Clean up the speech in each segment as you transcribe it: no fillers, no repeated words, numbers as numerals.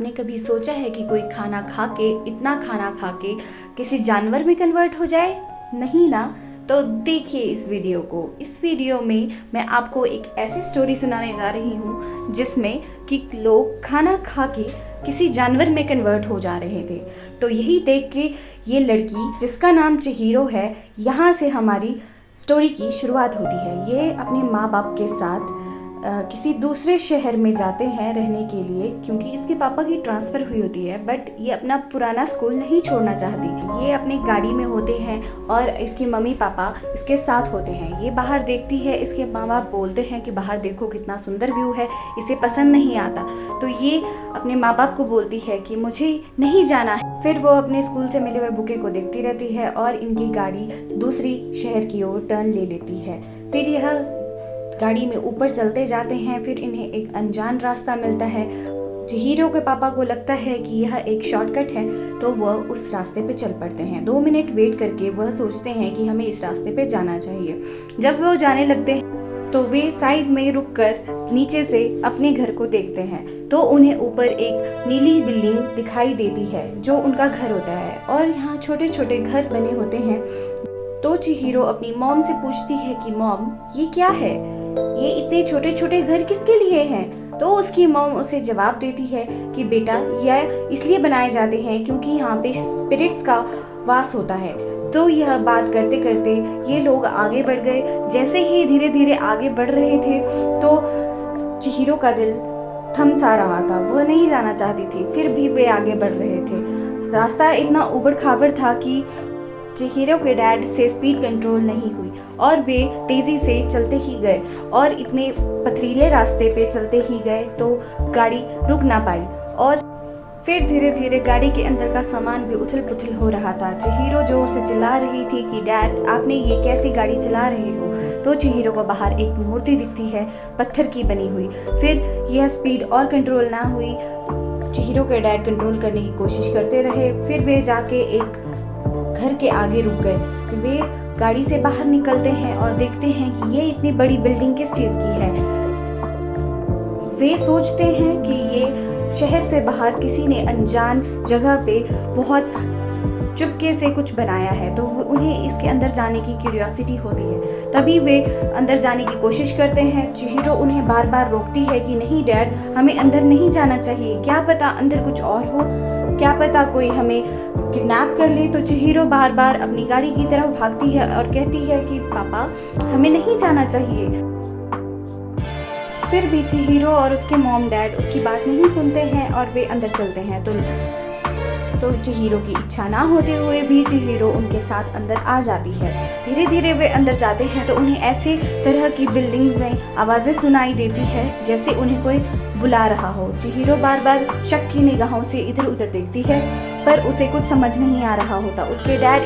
आपने कभी सोचा है कि कोई खाना खा के, इतना खाना खा के किसी जानवर में कन्वर्ट हो जाए? नहीं ना? तो देखिए इस वीडियो को। इस वीडियो में मैं आपको एक ऐसी स्टोरी सुनाने जा रही हूँ जिसमें कि लोग खाना खा के किसी जानवर में कन्वर्ट हो जा रहे थे। तो यही देख के ये लड़की, जिसका नाम चिहिरो है, यहाँ से हमारी स्टोरी की शुरुआत होती है। ये अपने माँ बाप के साथ किसी दूसरे शहर में जाते हैं रहने के लिए, क्योंकि इसके पापा की ट्रांसफ़र हुई होती है। बट ये अपना पुराना स्कूल नहीं छोड़ना चाहती। ये अपनी गाड़ी में होते हैं और इसके मम्मी पापा इसके साथ होते हैं। ये बाहर देखती है, इसके माँ बाप बोलते हैं कि बाहर देखो कितना सुंदर व्यू है, इसे पसंद नहीं आता। तो ये अपने माँ बाप को बोलती है कि मुझे नहीं जाना है। फिर वो अपने स्कूल से मिले हुए बुके को देखती रहती है और इनकी गाड़ी दूसरी शहर की ओर टर्न ले लेती है। फिर यह गाड़ी में ऊपर चलते जाते हैं। फिर इन्हें एक अनजान रास्ता मिलता है। चिहिरो के पापा को लगता है कि यह एक शॉर्टकट है, तो वह उस रास्ते पे चल पड़ते हैं। 2 मिनट वेट करके वह सोचते हैं कि हमें इस रास्ते पे जाना चाहिए। जब वह जाने लगते हैं तो वे साइड में रुककर नीचे से अपने घर को देखते हैं, तो उन्हें ऊपर एक नीली बिल्डिंग दिखाई देती है जो उनका घर होता है। और यहाँ छोटे छोटे घर बने होते हैं। तो चिहिरो अपनी मॉम से पूछती है कि मॉम, ये क्या है? ये इतने छोटे छोटे घर किसके लिए हैं? तो उसकी मॉम उसे जवाब देती है कि बेटा, यह इसलिए बनाए जाते हैं क्योंकि यहाँ पे स्पिरिट्स का वास होता है। तो यह बात करते करते ये लोग आगे बढ़ गए। जैसे ही धीरे धीरे आगे बढ़ रहे थे तो चिहिरो का दिल थम सा रहा था। वह नहीं जाना चाहती थी, फिर भी वे आगे बढ़ रहे थे। रास्ता इतना उबड़ खाबड़ था कि चिहिरो के डैड से स्पीड कंट्रोल नहीं हुई और वे तेज़ी से चलते ही गए और इतने पथरीले रास्ते पे चलते ही गए तो गाड़ी रुक ना पाई। और फिर धीरे धीरे गाड़ी के अंदर का सामान भी उथल पुथल हो रहा था। चिहिरो जोर से चिल्ला रही थी कि डैड, आपने ये कैसी गाड़ी चला रहे हो? तो चिहिरो को बाहर एक मूर्ति दिखती है, पत्थर की बनी हुई। फिर यह स्पीड और कंट्रोल ना हुई। चिहिरो के डैड कंट्रोल करने की कोशिश करते रहे। फिर वे जाके एक घर के आगे रुक गए। वे गाड़ी से बाहर निकलते हैं और देखते हैं कि ये इतनी बड़ी बिल्डिंग किस चीज़ की है। वे सोचते हैं कि ये शहर से बाहर किसी ने अनजान जगह पे बहुत चुपके से कुछ बनाया है, तो उन्हें इसके अंदर जाने की क्यूरियोसिटी होती है। तभी वे अंदर जाने की कोशिश करते हैं। चिहिरो उन्हें बार बार रोकती है कि नहीं डैड, हमें अंदर नहीं जाना चाहिए, क्या पता अंदर कुछ और हो, क्या पता कोई हमें किडनैप कर ले। तो चिहिरो बार बार अपनी गाड़ी की तरफ भागती है और कहती है कि पापा, हमें नहीं जाना चाहिए। फिर भी चिहिरो और उसके मॉम डैड उसकी बात नहीं सुनते हैं और वे अंदर चलते हैं। तो चिहिरो की इच्छा ना होते हुए भी चिहिरो उनके साथ अंदर आ जाती है। धीरे धीरे वे अंदर जाते हैं तो उन्हें ऐसे तरह की बिल्डिंग में आवाज़ें सुनाई देती है जैसे उन्हें कोई बुला रहा हो। चिहिरो बार बार शक की निगाहों से इधर उधर देखती है, पर उसे कुछ समझ नहीं आ रहा होता। उसके डैड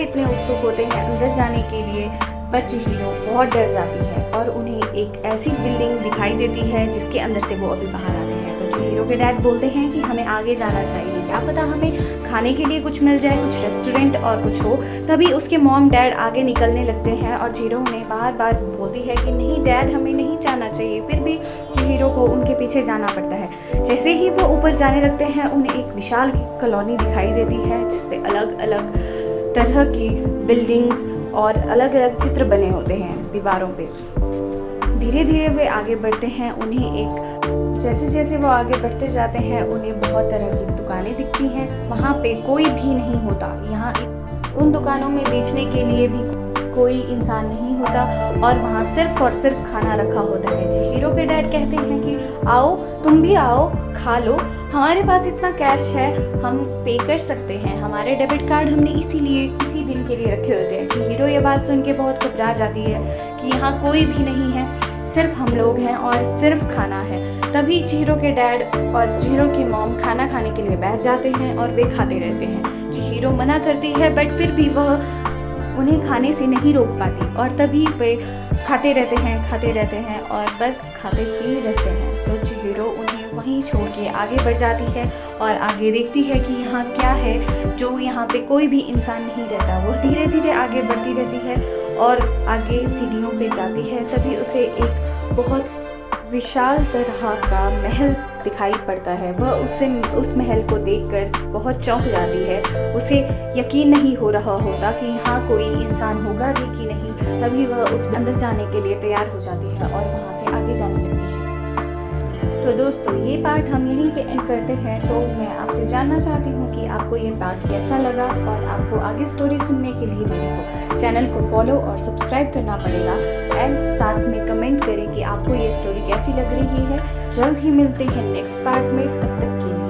इतने उत्सुक होते हैं अंदर जाने के लिए, पर चिहिरो बहुत डर जाती है और उन्हें एक ऐसी बिल्डिंग दिखाई देती है जिसके अंदर से वो अभी बाहर आते हैं। तो चिहिरो के डैड बोलते हैं कि हमें आगे जाना चाहिए, क्या पता हमें खाने के लिए कुछ मिल जाए, कुछ रेस्टोरेंट और कुछ हो। तभी उसके मॉम डैड आगे निकलने लगते हैं और चिहिरो उन्हें बार बार बोलती है कि नहीं डैड, हमें नहीं जाना चाहिए। फिर भी चिहिरो को उनके पीछे जाना पड़ता है। जैसे ही वो ऊपर जाने लगते हैं उन्हें एक विशाल कॉलोनी दिखाई देती है जिसपे अलग अलग तरह की बिल्डिंग्स और अलग अलग चित्र बने होते हैं दीवारों पे। धीरे धीरे वे आगे बढ़ते हैं। जैसे जैसे वो आगे बढ़ते जाते हैं उन्हें बहुत तरह की दुकानें दिखती हैं। वहाँ पे कोई भी नहीं होता। यहाँ उन दुकानों में बेचने के लिए भी कोई इंसान नहीं होता और वहाँ सिर्फ और सिर्फ खाना रखा होता है। चिहिरो के डैड कहते हैं कि आओ, तुम भी आओ, खा लो, हमारे पास इतना कैश है, हम पे कर सकते हैं, हमारे डेबिट कार्ड हमने इसी दिन के लिए रखे होते हैं। चिहिरो ये बात सुन के बहुत घबरा जाती है कि यहाँ कोई भी नहीं है, सिर्फ हम लोग हैं और सिर्फ खाना है। तभी चिहिरो के डैड और चिहिरो की मॉम खाना खाने के लिए बैठ जाते हैं और वे खाते रहते हैं। चिहिरो मना करती है, बट फिर भी वह उन्हें खाने से नहीं रोक पाती और तभी वे खाते रहते हैं और बस खाते ही रहते हैं। तो चिहिरो उन्हें वहीं छोड़ के आगे बढ़ जाती है और आगे देखती है कि यहाँ क्या है जो यहाँ पे कोई भी इंसान नहीं रहता। वो धीरे धीरे आगे बढ़ती रहती है और आगे सीढ़ियों पे जाती है। तभी उसे एक बहुत विशाल तरह का महल दिखाई पड़ता है। वह उस महल को देखकर बहुत चौंक जाती है। उसे यकीन नहीं हो रहा होता कि यहाँ कोई इंसान होगा भी कि नहीं। तभी वह उस अंदर जाने के लिए तैयार हो जाती है और वहाँ से आगे जाने लगती है। तो दोस्तों, ये पार्ट हम यहीं पे एंड करते हैं। तो मैं आपसे जानना चाहती हूँ कि आपको ये पार्ट कैसा लगा, और आपको आगे स्टोरी सुनने के लिए मेरे को चैनल को फॉलो और सब्सक्राइब करना पड़ेगा। एंड साथ में कमेंट करें कि आपको ये स्टोरी कैसी लग रही है। जल्द ही मिलते हैं नेक्स्ट पार्ट में, तब तक के लिए